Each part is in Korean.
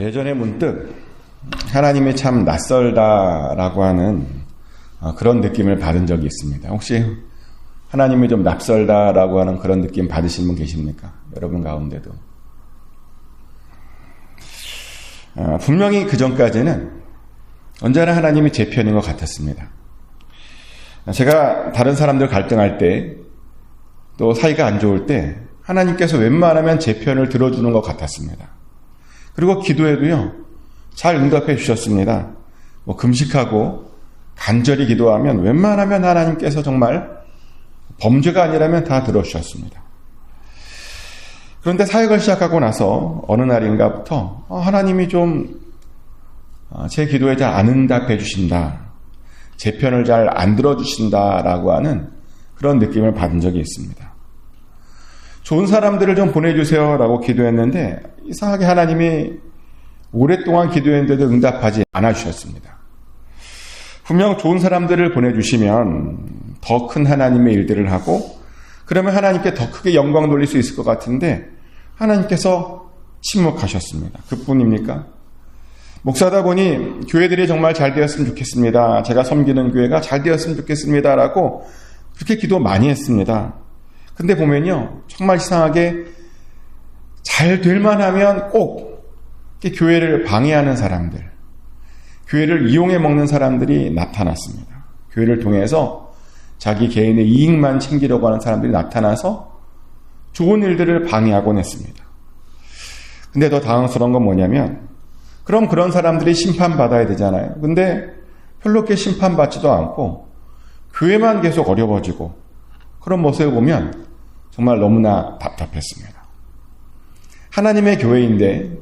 예전에 문득 하나님이 참 낯설다라고 하는 그런 느낌을 받은 적이 있습니다. 혹시 하나님이 좀 낯설다라고 하는 그런 느낌 받으신 분 계십니까? 여러분 가운데도. 분명히 그 전까지는 언제나 하나님이 제 편인 것 같았습니다. 제가 다른 사람들 갈등할 때, 또 사이가 안 좋을 때 하나님께서 웬만하면 제 편을 들어주는 것 같았습니다. 그리고 기도에도요, 잘 응답해 주셨습니다. 금식하고 간절히 기도하면 웬만하면 하나님께서 정말 범죄가 아니라면 다 들어주셨습니다. 그런데 사역을 시작하고 나서 어느 날인가부터 하나님이 좀 제 기도에 잘 안 응답해 주신다, 제 편을 잘 안 들어주신다라고 하는 그런 느낌을 받은 적이 있습니다. 좋은 사람들을 좀 보내주세요라고 기도했는데 이상하게 하나님이 오랫동안 기도했는데도 응답하지 않아 주셨습니다. 분명 좋은 사람들을 보내주시면 더 큰 하나님의 일들을 하고 그러면 하나님께 더 크게 영광 돌릴 수 있을 것 같은데 하나님께서 침묵하셨습니다. 그뿐입니까? 목사다 보니 교회들이 정말 잘 되었으면 좋겠습니다. 제가 섬기는 교회가 잘 되었으면 좋겠습니다라고 그렇게 기도 많이 했습니다. 근데 보면요, 정말 이상하게 잘 될만 하면 꼭 교회를 방해하는 사람들, 교회를 이용해 먹는 사람들이 나타났습니다. 교회를 통해서 자기 개인의 이익만 챙기려고 하는 사람들이 나타나서 좋은 일들을 방해하곤 했습니다. 근데 더 당황스러운 건 뭐냐면, 그럼 그런 사람들이 심판받아야 되잖아요. 근데 별로 그렇게 심판받지도 않고 교회만 계속 어려워지고 그런 모습을 보면 정말 너무나 답답했습니다. 하나님의 교회인데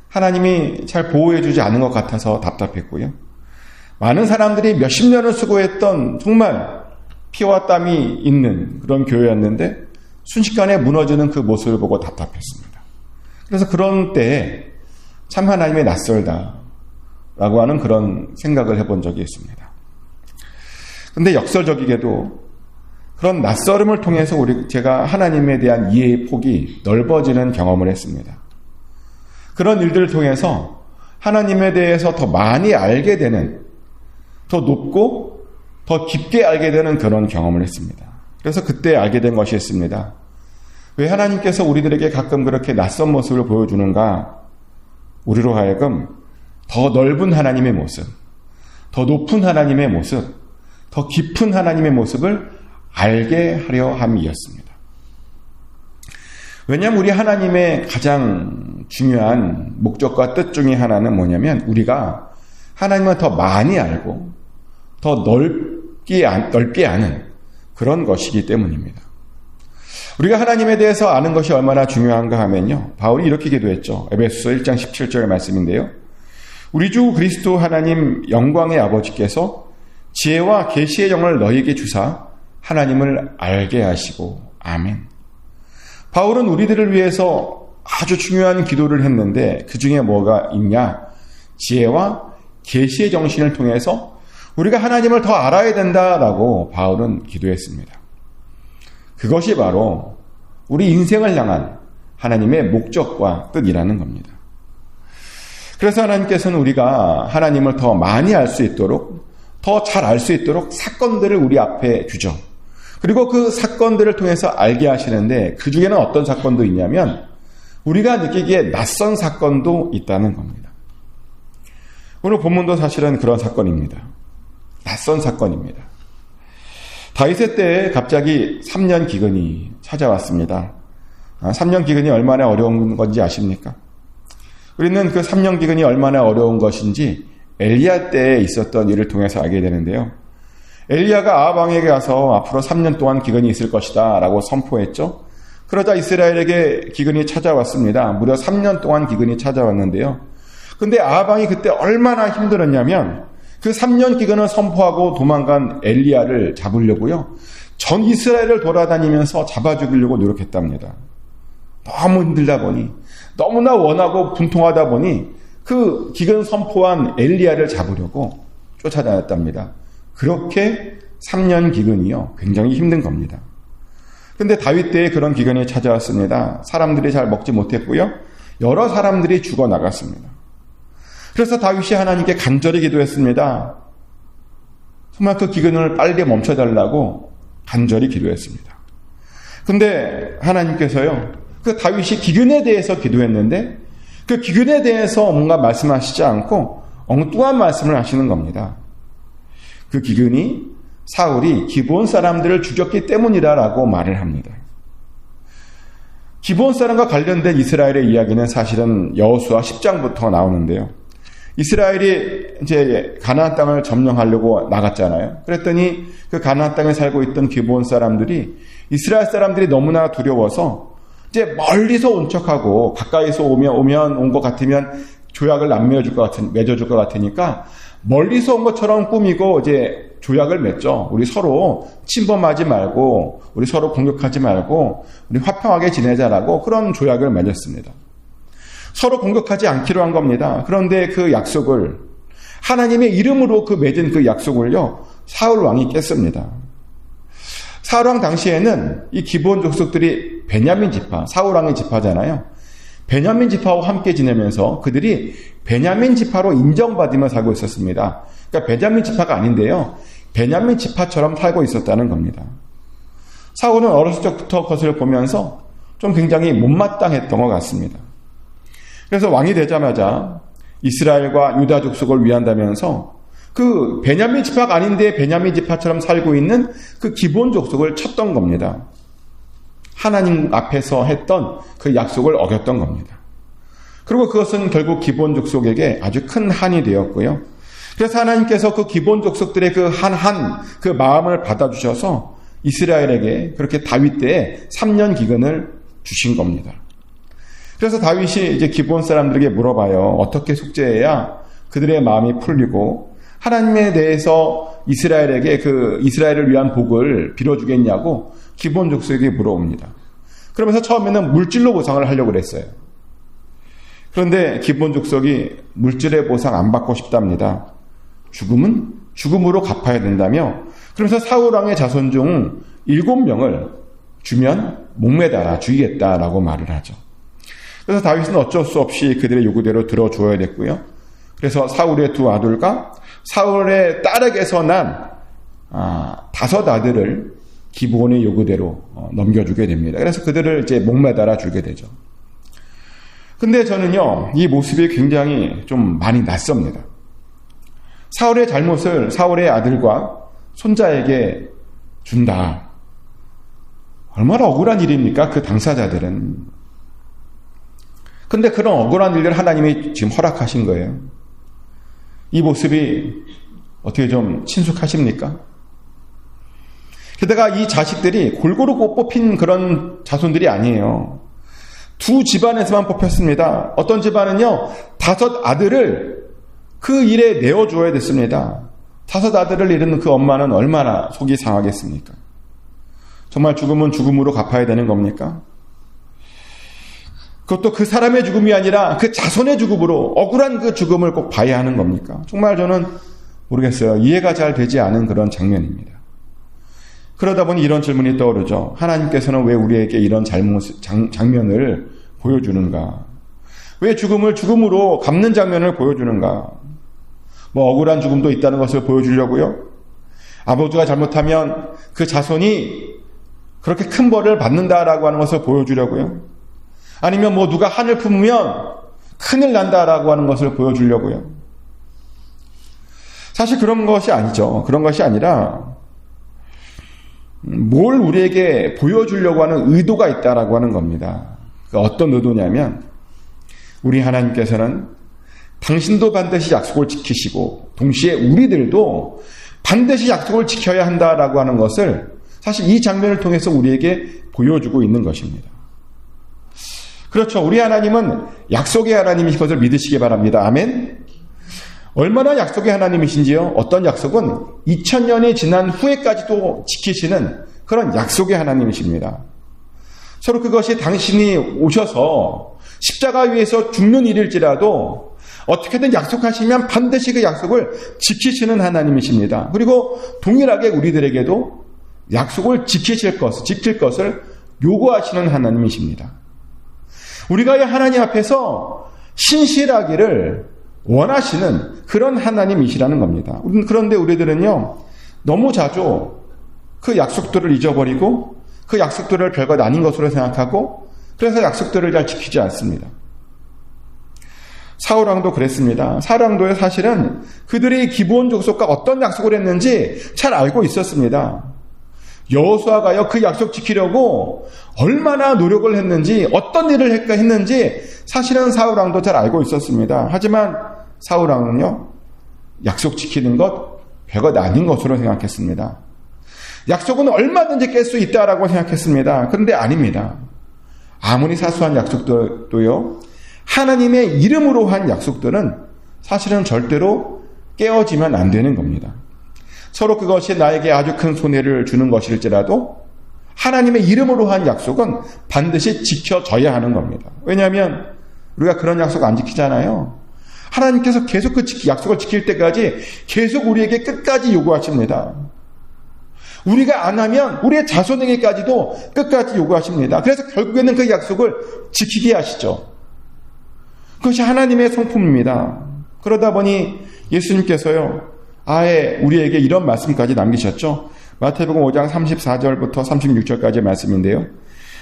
하나님이 잘 보호해주지 않은 것 같아서 답답했고요. 많은 사람들이 몇십 년을 수고했던 정말 피와 땀이 있는 그런 교회였는데 순식간에 무너지는 그 모습을 보고 답답했습니다. 그래서 그런 때에 참 하나님의 낯설다라고 하는 그런 생각을 해본 적이 있습니다. 근데 역설적이게도 그런 낯설음을 통해서 제가 하나님에 대한 이해의 폭이 넓어지는 경험을 했습니다. 그런 일들을 통해서 하나님에 대해서 더 많이 알게 되는, 더 높고 더 깊게 알게 되는 그런 경험을 했습니다. 그래서 그때 알게 된 것이 있습니다. 왜 하나님께서 우리들에게 가끔 그렇게 낯선 모습을 보여주는가? 우리로 하여금 더 넓은 하나님의 모습, 더 높은 하나님의 모습, 더 깊은 하나님의 모습을 알게 하려 함이었습니다. 왜냐하면 우리 하나님의 가장 중요한 목적과 뜻 중에 하나는 뭐냐면 우리가 하나님을 더 많이 알고 더 넓게 아는 그런 것이기 때문입니다. 우리가 하나님에 대해서 아는 것이 얼마나 중요한가 하면요, 바울이 이렇게 기도했죠. 에베소서 1장 17절의 말씀인데요. 우리 주 그리스도 하나님 영광의 아버지께서 지혜와 계시의 영을 너희에게 주사 하나님을 알게 하시고. 아멘. 바울은 우리들을 위해서 아주 중요한 기도를 했는데 그 중에 뭐가 있냐? 지혜와 계시의 정신을 통해서 우리가 하나님을 더 알아야 된다라고 바울은 기도했습니다. 그것이 바로 우리 인생을 향한 하나님의 목적과 뜻이라는 겁니다. 그래서 하나님께서는 우리가 하나님을 더 많이 알 수 있도록, 더 잘 알 수 있도록 사건들을 우리 앞에 주죠. 그리고 그 사건들을 통해서 알게 하시는데 그 중에는 어떤 사건도 있냐면 우리가 느끼기에 낯선 사건도 있다는 겁니다. 오늘 본문도 사실은 그런 사건입니다. 낯선 사건입니다. 다윗의 때에 갑자기 3년 기근이 찾아왔습니다. 3년 기근이 얼마나 어려운 건지 아십니까? 우리는 그 3년 기근이 얼마나 어려운 것인지 엘리야 때에 있었던 일을 통해서 알게 되는데요. 엘리야가 아합 왕에게 가서 앞으로 3년 동안 기근이 있을 것이다 라고 선포했죠. 그러자 이스라엘에게 기근이 찾아왔습니다. 무려 3년 동안 기근이 찾아왔는데요. 근데 아합 왕이 그때 얼마나 힘들었냐면 그 3년 기근을 선포하고 도망간 엘리야를 잡으려고요, 전 이스라엘을 돌아다니면서 잡아 죽이려고 노력했답니다. 너무 힘들다 보니, 너무나 원하고 분통하다 보니 그 기근 선포한 엘리야를 잡으려고 쫓아다녔답니다. 그렇게 3년 기근이요, 굉장히 힘든 겁니다. 근데 다윗 때에 그런 기근이 찾아왔습니다. 사람들이 잘 먹지 못했고요, 여러 사람들이 죽어나갔습니다. 그래서 다윗이 하나님께 간절히 기도했습니다. 정말 그 기근을 빨리 멈춰달라고 간절히 기도했습니다. 근데 하나님께서요, 그 다윗이 기근에 대해서 기도했는데 그 기근에 대해서 뭔가 말씀하시지 않고 엉뚱한 말씀을 하시는 겁니다. 그 기근이 사울이 기브온 사람들을 죽였기 때문이다라고 말을 합니다. 기브온 사람과 관련된 이스라엘의 이야기는 사실은 여호수아 10장부터 나오는데요. 이스라엘이 이제 가나안 땅을 점령하려고 나갔잖아요. 그랬더니 그 가나안 땅에 살고 있던 기브온 사람들이 이스라엘 사람들이 너무나 두려워서 이제 멀리서 온 척하고 가까이서 오면 온 것 같으면 조약을 안 맺어줄 것 같으니까 멀리서 온 것처럼 꾸미고 이제 조약을 맺죠. 우리 서로 침범하지 말고, 우리 서로 공격하지 말고, 우리 화평하게 지내자라고 그런 조약을 맺었습니다. 서로 공격하지 않기로 한 겁니다. 그런데 그 약속을, 하나님의 이름으로 그 맺은 그 약속을요, 사울 왕이 깼습니다. 사울 왕 당시에는 이 기브온 족속들이 베냐민 지파, 사울 왕의 지파잖아요. 베냐민 지파와 함께 지내면서 그들이 베냐민 지파로 인정받으며 살고 있었습니다. 그러니까 베냐민 지파가 아닌데요, 베냐민 지파처럼 살고 있었다는 겁니다. 사울은 어렸을 적부터 그것을 보면서 좀 굉장히 못마땅했던 것 같습니다. 그래서 왕이 되자마자 이스라엘과 유다 족속을 위한다면서 그 베냐민 지파가 아닌데 베냐민 지파처럼 살고 있는 그 기브온 족속을 쳤던 겁니다. 하나님 앞에서 했던 그 약속을 어겼던 겁니다. 그리고 그것은 결국 기브온 족속에게 아주 큰 한이 되었고요. 그래서 하나님께서 그 기브온 족속들의 그 그 마음을 받아주셔서 이스라엘에게 그렇게 다윗 때에 3년 기근을 주신 겁니다. 그래서 다윗이 이제 기브온 사람들에게 물어봐요. 어떻게 속죄해야 그들의 마음이 풀리고 하나님에 대해서 이스라엘에게 그 이스라엘을 위한 복을 빌어주겠냐고 기브온 족속에게 물어옵니다. 그러면서 처음에는 물질로 보상을 하려고 그랬어요. 그런데 기브온 족속이 물질의 보상 안 받고 싶답니다. 죽음은 죽음으로 갚아야 된다며, 그러면서 사울 왕의 자손 중 7명을 주면 목매달아 죽이겠다라고 말을 하죠. 그래서 다윗은 어쩔 수 없이 그들의 요구대로 들어줘야 됐고요. 그래서 사울의 2 아들과 사울의 딸에게서 난 5 아들을 기브온의 요구대로 넘겨주게 됩니다. 그래서 그들을 이제 목매달아 주게 되죠. 근데 저는요, 이 모습이 굉장히 좀 많이 낯섭니다. 사울의 잘못을 사울의 아들과 손자에게 준다. 얼마나 억울한 일입니까? 그 당사자들은. 근데 그런 억울한 일을 하나님이 지금 허락하신 거예요. 이 모습이 어떻게 좀 친숙하십니까? 게다가 이 자식들이 골고루 뽑힌 그런 자손들이 아니에요. 2 집안에서만 뽑혔습니다. 어떤 집안은요, 5 아들을 그 일에 내어줘야 됐습니다. 5 아들을 잃은 그 엄마는 얼마나 속이 상하겠습니까? 정말 죽음은 죽음으로 갚아야 되는 겁니까? 그것도 그 사람의 죽음이 아니라 그 자손의 죽음으로 억울한 그 죽음을 꼭 봐야 하는 겁니까? 정말 저는 모르겠어요. 이해가 잘 되지 않은 그런 장면입니다. 그러다 보니 이런 질문이 떠오르죠. 하나님께서는 왜 우리에게 이런 장면을 보여주는가? 왜 죽음을 죽음으로 갚는 장면을 보여주는가? 뭐 억울한 죽음도 있다는 것을 보여주려고요? 아버지가 잘못하면 그 자손이 그렇게 큰 벌을 받는다라고 하는 것을 보여주려고요? 아니면 뭐 누가 한을 품으면 큰일 난다라고 하는 것을 보여주려고요? 사실 그런 것이 아니죠. 그런 것이 아니라 뭘 우리에게 보여주려고 하는 의도가 있다라고 하는 겁니다. 어떤 의도냐면 우리 하나님께서는 당신도 반드시 약속을 지키시고 동시에 우리들도 반드시 약속을 지켜야 한다라고 하는 것을 사실 이 장면을 통해서 우리에게 보여주고 있는 것입니다. 그렇죠. 우리 하나님은 약속의 하나님이신 것을 믿으시기 바랍니다. 아멘. 얼마나 약속의 하나님이신지요? 어떤 약속은 2000년이 지난 후에까지도 지키시는 그런 약속의 하나님이십니다. 서로 그것이 당신이 오셔서 십자가 위에서 죽는 일일지라도 어떻게든 약속하시면 반드시 그 약속을 지키시는 하나님이십니다. 그리고 동일하게 우리들에게도 약속을 지킬 것을 요구하시는 하나님이십니다. 우리가 이 하나님 앞에서 신실하기를 원하시는 그런 하나님이시라는 겁니다. 그런데 우리들은요, 너무 자주 그 약속들을 잊어버리고 그 약속들을 별것 아닌 것으로 생각하고 그래서 약속들을 잘 지키지 않습니다. 사울왕도 그랬습니다. 사울왕도에 사실은 그들이 기브온 족속과 어떤 약속을 했는지 잘 알고 있었습니다. 여호수아가요, 그 약속 지키려고 얼마나 노력을 했는지, 어떤 일을 했는지 사실은 사울왕도 잘 알고 있었습니다. 하지만 사울왕은요, 약속 지키는 것 별것 아닌 것으로 생각했습니다. 약속은 얼마든지 깰 수 있다라고 생각했습니다. 그런데 아닙니다. 아무리 사소한 약속도요, 하나님의 이름으로 한 약속들은 사실은 절대로 깨어지면 안 되는 겁니다. 서로 그것이 나에게 아주 큰 손해를 주는 것일지라도 하나님의 이름으로 한 약속은 반드시 지켜져야 하는 겁니다. 왜냐하면 우리가 그런 약속 안 지키잖아요. 하나님께서 계속 그 약속을 지킬 때까지 계속 우리에게 끝까지 요구하십니다. 우리가 안 하면 우리의 자손에게까지도 끝까지 요구하십니다. 그래서 결국에는 그 약속을 지키게 하시죠. 그것이 하나님의 성품입니다. 그러다 보니 예수님께서요, 아예 우리에게 이런 말씀까지 남기셨죠. 마태복음 5장 34절부터 36절까지의 말씀인데요.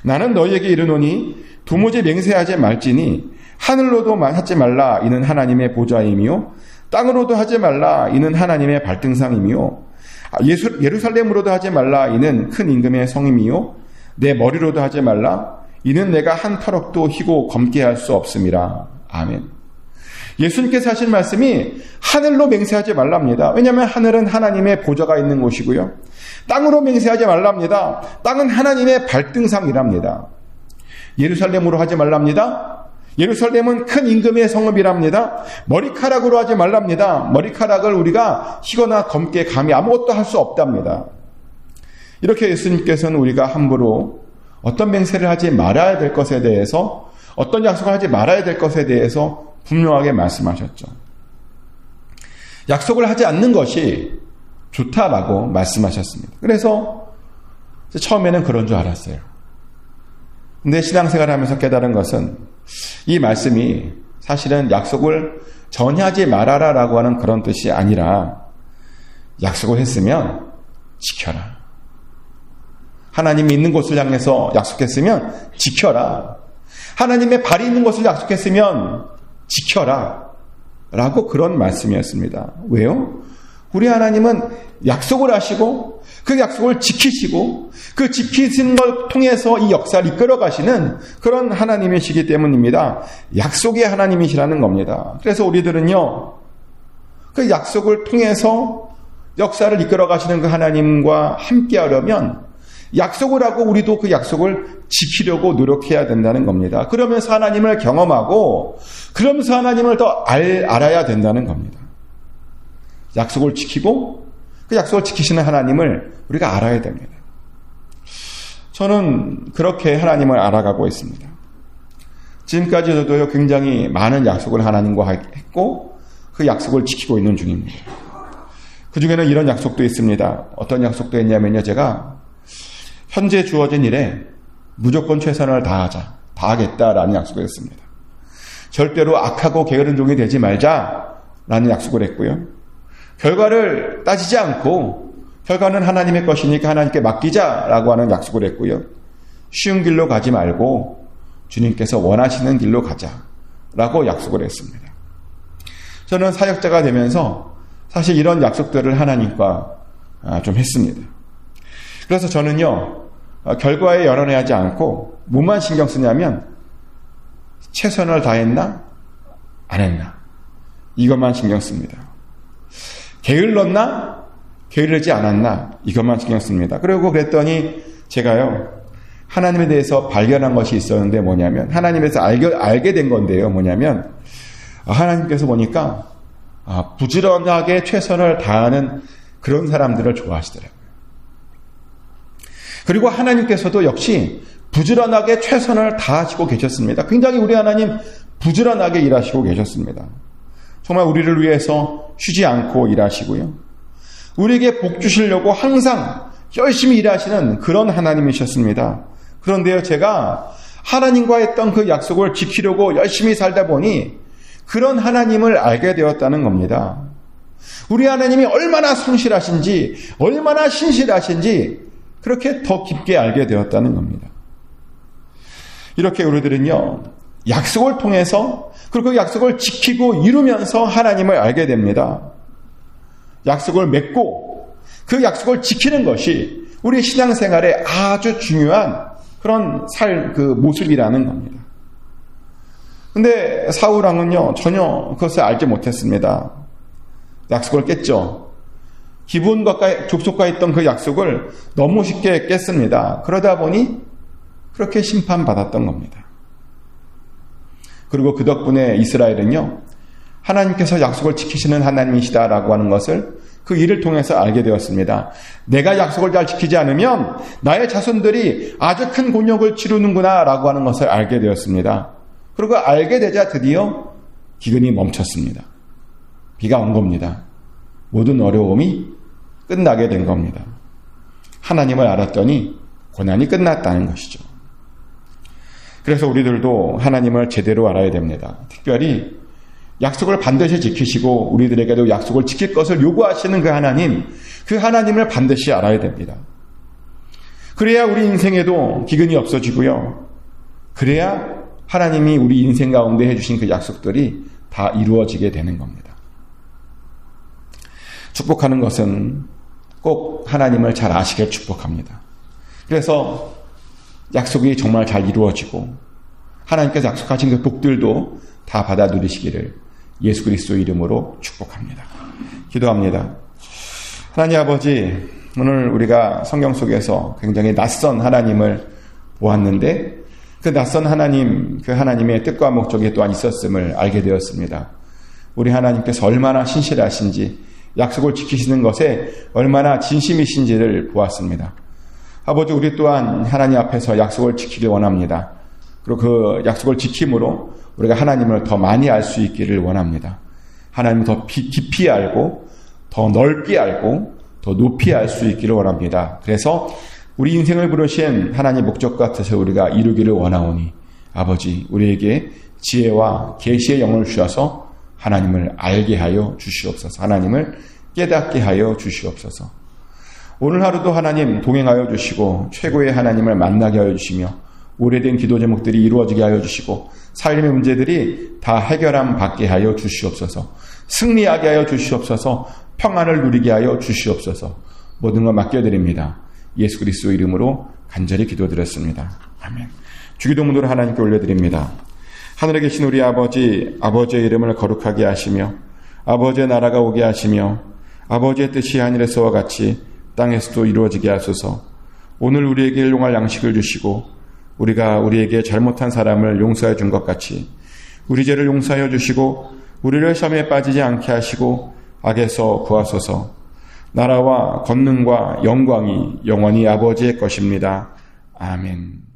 나는 너희에게 이르노니 도무지 맹세하지 말지니 하늘로도 하지 말라 이는 하나님의 보좌임이요 땅으로도 하지 말라 이는 하나님의 발등상임이요 예루살렘으로도 하지 말라 이는 큰 임금의 성임이요 내 머리로도 하지 말라 이는 내가 한 터럭도 희고 검게 할 수 없음이라. 아멘. 예수님께서 하신 말씀이 하늘로 맹세하지 말랍니다. 왜냐하면 하늘은 하나님의 보좌가 있는 곳이고요. 땅으로 맹세하지 말랍니다. 땅은 하나님의 발등상이랍니다. 예루살렘으로 하지 말랍니다. 예루살렘은 큰 임금의 성읍이랍니다. 머리카락으로 하지 말랍니다. 머리카락을 우리가 희거나 검게 감히 아무것도 할 수 없답니다. 이렇게 예수님께서는 우리가 함부로 어떤 맹세를 하지 말아야 될 것에 대해서, 어떤 약속을 하지 말아야 될 것에 대해서 분명하게 말씀하셨죠. 약속을 하지 않는 것이 좋다라고 말씀하셨습니다. 그래서 처음에는 그런 줄 알았어요. 근데 신앙생활을 하면서 깨달은 것은 이 말씀이 사실은 약속을 전하지 말아라라고 하는 그런 뜻이 아니라 약속을 했으면 지켜라. 하나님이 있는 곳을 향해서 약속했으면 지켜라. 하나님의 발이 있는 곳을 약속했으면 지켜라. 라고 그런 말씀이었습니다. 왜요? 우리 하나님은 약속을 하시고 그 약속을 지키시고 그 지키신 걸 통해서 이 역사를 이끌어 가시는 그런 하나님이시기 때문입니다. 약속의 하나님이시라는 겁니다. 그래서 우리들은요, 그 약속을 통해서 역사를 이끌어 가시는 그 하나님과 함께 하려면 약속을 하고 우리도 그 약속을 지키려고 노력해야 된다는 겁니다. 그러면서 하나님을 경험하고 그러면서 하나님을 더 알아야 된다는 겁니다. 약속을 지키고 그 약속을 지키시는 하나님을 우리가 알아야 됩니다. 저는 그렇게 하나님을 알아가고 있습니다. 지금까지 저도 굉장히 많은 약속을 하나님과 했고 그 약속을 지키고 있는 중입니다. 그 중에는 이런 약속도 있습니다. 어떤 약속도 했냐면요, 제가 현재 주어진 일에 무조건 최선을 다하겠다라는 약속을 했습니다. 절대로 악하고 게으른 종이 되지 말자라는 약속을 했고요. 결과를 따지지 않고 결과는 하나님의 것이니까 하나님께 맡기자라고 하는 약속을 했고요. 쉬운 길로 가지 말고 주님께서 원하시는 길로 가자라고 약속을 했습니다. 저는 사역자가 되면서 사실 이런 약속들을 하나님과 좀 했습니다. 그래서 저는요, 결과에 연연하지 않고 뭐만 신경 쓰냐면 최선을 다했나? 안 했나? 이것만 신경 씁니다. 게을렀나? 게으르지 않았나? 이것만 신경 씁니다. 그리고 그랬더니 제가요, 하나님에 대해서 발견한 것이 있었는데 뭐냐면, 하나님에서 알게 된 건데요, 뭐냐면 하나님께서 보니까 부지런하게 최선을 다하는 그런 사람들을 좋아하시더라고요. 그리고 하나님께서도 역시 부지런하게 최선을 다하시고 계셨습니다. 굉장히 우리 하나님 부지런하게 일하시고 계셨습니다. 정말 우리를 위해서 쉬지 않고 일하시고요. 우리에게 복 주시려고 항상 열심히 일하시는 그런 하나님이셨습니다. 그런데요, 제가 하나님과 했던 그 약속을 지키려고 열심히 살다 보니 그런 하나님을 알게 되었다는 겁니다. 우리 하나님이 얼마나 성실하신지, 얼마나 신실하신지 그렇게 더 깊게 알게 되었다는 겁니다. 이렇게 우리들은요, 약속을 통해서, 그리고 그 약속을 지키고 이루면서 하나님을 알게 됩니다. 약속을 맺고 그 약속을 지키는 것이 우리 신앙생활에 아주 중요한 그런 모습이라는 겁니다. 근데 사울왕은요, 전혀 그것을 알지 못했습니다. 약속을 깼죠. 기브온과 족속과 있던 그 약속을 너무 쉽게 깼습니다. 그러다 보니 그렇게 심판받았던 겁니다. 그리고 그 덕분에 이스라엘은요, 하나님께서 약속을 지키시는 하나님이시다라고 하는 것을 그 일을 통해서 알게 되었습니다. 내가 약속을 잘 지키지 않으면 나의 자손들이 아주 큰 곤욕을 치르는구나 라고 하는 것을 알게 되었습니다. 그리고 알게 되자 드디어 기근이 멈췄습니다. 비가 온 겁니다. 모든 어려움이 끝나게 된 겁니다. 하나님을 알았더니 고난이 끝났다는 것이죠. 그래서 우리들도 하나님을 제대로 알아야 됩니다. 특별히 약속을 반드시 지키시고 우리들에게도 약속을 지킬 것을 요구하시는 그 하나님을 반드시 알아야 됩니다. 그래야 우리 인생에도 기근이 없어지고요. 그래야 하나님이 우리 인생 가운데 해주신 그 약속들이 다 이루어지게 되는 겁니다. 축복하는 것은 꼭 하나님을 잘 아시길 축복합니다. 그래서 약속이 정말 잘 이루어지고 하나님께서 약속하신 그 복들도 다 받아 누리시기를 예수 그리스도 이름으로 축복합니다. 기도합니다. 하나님 아버지, 오늘 우리가 성경 속에서 굉장히 낯선 하나님을 보았는데 그 낯선 하나님, 그 하나님의 뜻과 목적이 또한 있었음을 알게 되었습니다. 우리 하나님께서 얼마나 신실하신지, 약속을 지키시는 것에 얼마나 진심이신지를 보았습니다. 아버지, 우리 또한 하나님 앞에서 약속을 지키길 원합니다. 그리고 그 약속을 지킴으로 우리가 하나님을 더 많이 알 수 있기를 원합니다. 하나님을 더 깊이 알고 더 넓게 알고 더 높이 알 수 있기를 원합니다. 그래서 우리 인생을 부르신 하나님의 목적과 뜻을 우리가 이루기를 원하오니 아버지, 우리에게 지혜와 계시의 영을 주셔서 하나님을 알게 하여 주시옵소서. 하나님을 깨닫게 하여 주시옵소서. 오늘 하루도 하나님 동행하여 주시고 최고의 하나님을 만나게 하여 주시며 오래된 기도 제목들이 이루어지게 하여 주시고 삶의 문제들이 다 해결함 받게 하여 주시옵소서. 승리하게 하여 주시옵소서. 평안을 누리게 하여 주시옵소서. 모든 걸 맡겨드립니다. 예수 그리스도 이름으로 간절히 기도드렸습니다. 아멘. 주기도문으로 하나님께 올려드립니다. 하늘에 계신 우리 아버지, 아버지의 이름을 거룩하게 하시며 아버지의 나라가 오게 하시며 아버지의 뜻이 하늘에서와 같이 땅에서도 이루어지게 하소서. 오늘 우리에게 일용할 양식을 주시고 우리가 우리에게 잘못한 사람을 용서해 준 것 같이 우리 죄를 용서하여 주시고 우리를 시험에 빠지지 않게 하시고 악에서 구하소서. 나라와 권능과 영광이 영원히 아버지의 것입니다. 아멘.